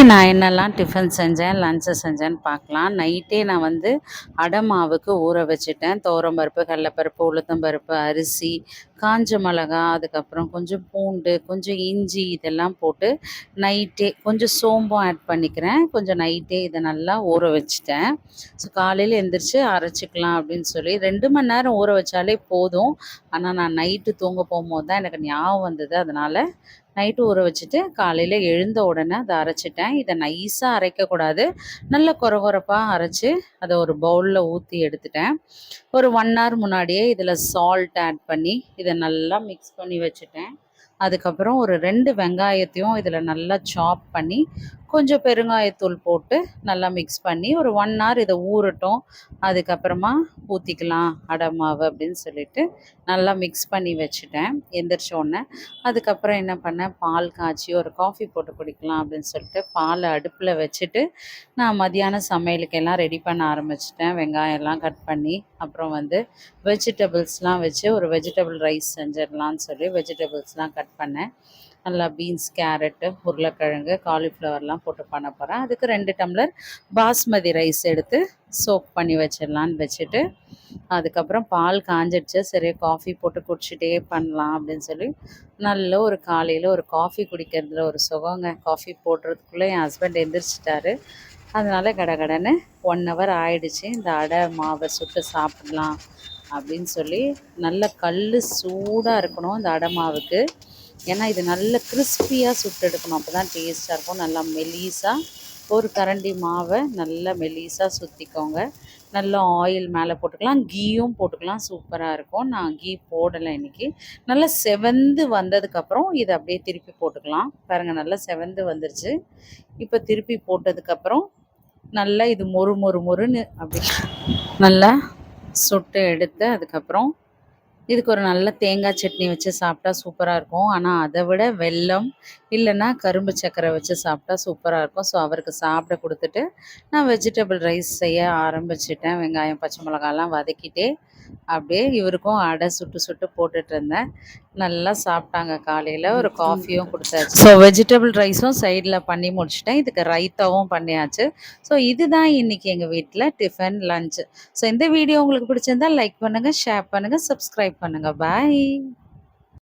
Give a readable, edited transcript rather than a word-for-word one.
நான் என்னெல்லாம் டிஃபன் செஞ்சேன், லன்ச்சு செஞ்சேன்னு பார்க்கலாம். நைட்டே நான் வந்து அடை மாவுக்கு ஊற வச்சுட்டேன். துவரம்பருப்பு, கடலப்பருப்பு, உளுத்தம்பருப்பு, அரிசி, காஞ்ச மிளகா, அதுக்கப்புறம் கொஞ்சம் பூண்டு, கொஞ்சம் இஞ்சி இதெல்லாம் போட்டு நைட்டே கொஞ்சம் சோம்பும் ஆட் பண்ணிக்கிறேன். கொஞ்சம் நைட்டே இதை நல்லா ஊற வச்சுட்டேன். ஸோ காலையில் எந்திரிச்சு அரைச்சிக்கலாம் அப்படின்னு சொல்லி 2 மணி நேரம் ஊற வச்சாலே போதும். ஆனால் நான் நைட்டு தூங்க போகும்போது தான் எனக்கு ஞாபகம் வந்தது. அதனால் நைட்டு ஊற வச்சுட்டு காலையில் எழுந்த உடனே அதை அரைச்சிட்டேன். இதை நைஸாக அரைக்கக்கூடாது, நல்ல கொரகொரப்பாக அரைச்சி அதை ஒரு பவுலில் ஊற்றி எடுத்துட்டேன். ஒரு 1 ஹவர் முன்னாடியே இதில் சால்ட் ஆட் பண்ணி இதை நல்லா மிக்ஸ் பண்ணி வச்சுட்டேன். அதுக்கப்புறம் ஒரு 2 வெங்காயத்தையும் இதில் நல்லா சாப் பண்ணி கொஞ்சம் பெருங்காயத்தூள் போட்டு நல்லா மிக்ஸ் பண்ணி ஒரு 1 ஹவர் இதை ஊறட்டும். அதுக்கப்புறமா ஊற்றிக்கலாம் அடை மாவு அப்படின்னு சொல்லிட்டு நல்லா மிக்ஸ் பண்ணி வச்சுட்டேன் எந்திரிச்ச உடனே. அதுக்கப்புறம் என்ன பண்ணேன், பால் காய்ச்சி ஒரு காஃபி போட்டு குடிக்கலாம் அப்படின்னு சொல்லிட்டு பாலை அடுப்பில் வச்சுட்டு நான் மதியானம் சமையலுக்கு எல்லாம் ரெடி பண்ண ஆரம்பிச்சிட்டேன். வெங்காயம்லாம் கட் பண்ணி அப்புறம் வந்து வெஜிடபிள்ஸ்லாம் வச்சு ஒரு வெஜிடபிள் ரைஸ் செஞ்சிடலான்னு சொல்லி வெஜிடபிள்ஸ்லாம் கட் பண்ணேன். நல்லா பீன்ஸ், கேரட்டு, உருளைக்கிழங்கு, காலிஃப்ளவர்லாம் போட்டு பண்ண போகிறேன். அதுக்கு 2 டம்ளர் பாஸ்மதி ரைஸ் எடுத்து சோக் பண்ணி வச்சிடலான்னு வச்சுட்டு அதுக்கப்புறம் பால் காஞ்சிடுச்சு. சரி காஃபி போட்டு குடிச்சிட்டே பண்ணலாம் அப்படின்னு சொல்லி நல்ல ஒரு காலையில் ஒரு காஃபி குடிக்கிறதுல ஒரு சுகங்க. காஃபி போடுறதுக்குள்ளே என் ஹஸ்பண்ட் எந்திரிச்சிட்டாரு. அதனால் கடகடன்னு 1 ஹவர் ஆயிடுச்சு. இந்த அடை மாவை சுட்டு சாப்பிடலாம் அப்படின்னு சொல்லி நல்ல கல் சூடாக இருக்கணும் இந்த அடை மாவுக்கு. ஏன்னா இது நல்ல கிறிஸ்பியாக சுட்டு எடுக்கணும், அப்போ தான் டேஸ்ட்டாக இருக்கும். நல்லா மெலிசாக ஒரு கரண்டி மாவை நல்லா மெலிசாக சுற்றிக்கோங்க. நல்லா ஆயில் மேலே போட்டுக்கலாம், கீயும் போட்டுக்கலாம், சூப்பராக இருக்கும். நான் கீ போடலை இன்றைக்கி. நல்லா செவந்து வந்ததுக்கப்புறம் இதை அப்படியே திருப்பி போட்டுக்கலாம். பாருங்கள் நல்லா செவந்து வந்துருச்சு. இப்போ திருப்பி போட்டதுக்கப்புறம் நல்லா இது மொறு மொறு மொறுன்னு அப்படி நல்லா சுட்டு எடுத்து அதுக்கப்புறம் இதுக்கு ஒரு நல்ல தேங்காய் சட்னி வச்சு சாப்பிட்டா சூப்பராக இருக்கும். ஆனால் அதை விட வெல்லம் இல்லைன்னா கரும்பு சர்க்கரை வச்சு சாப்பிட்டா சூப்பராக இருக்கும். ஸோ அவருக்கு சாப்பிட கொடுத்துட்டு நான் வெஜிடபிள் ரைஸ் செய்ய ஆரம்பிச்சிட்டேன். வெங்காயம், பச்சை மிளகாலாம் வதக்கிட்டே அப்படியே இவருக்கும் அடை சுட்டு சுட்டு போட்டுட்டு இருந்தேன். நல்லா சாப்பிட்டாங்க. காலையில் ஒரு காஃபியும் கொடுத்தாச்சு. ஸோ வெஜிடபிள் ரைஸும் சைடில் பண்ணி முடிச்சிட்டேன். இதுக்கு ரைத்தாவும் பண்ணியாச்சு. ஸோ இதுதான் இன்றைக்கி எங்கள் வீட்டில் டிஃபன், லஞ்சு. ஸோ இந்த வீடியோ உங்களுக்கு பிடிச்சிருந்தால் லைக் பண்ணுங்கள், ஷேர் பண்ணுங்கள், சப்ஸ்கிரைப் பண்ணுங்கள். பாய்.